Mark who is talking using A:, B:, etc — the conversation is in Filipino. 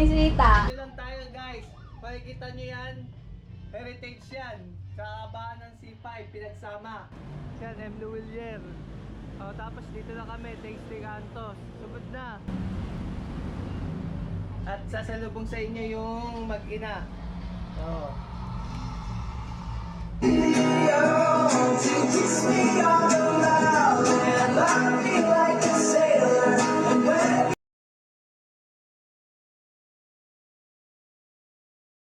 A: bumisita.
B: Dito lang tayo guys. Makikita nyo yan. Heritage yan. Sa kabaan ng C5, pinagsama. Yan, M. Luwilier. Tapos dito na kami, Tasting Antos. Sugod na. At sasalubong sa inyo yung mag-ina. Oh.
C: To kiss me all aloud and love me like a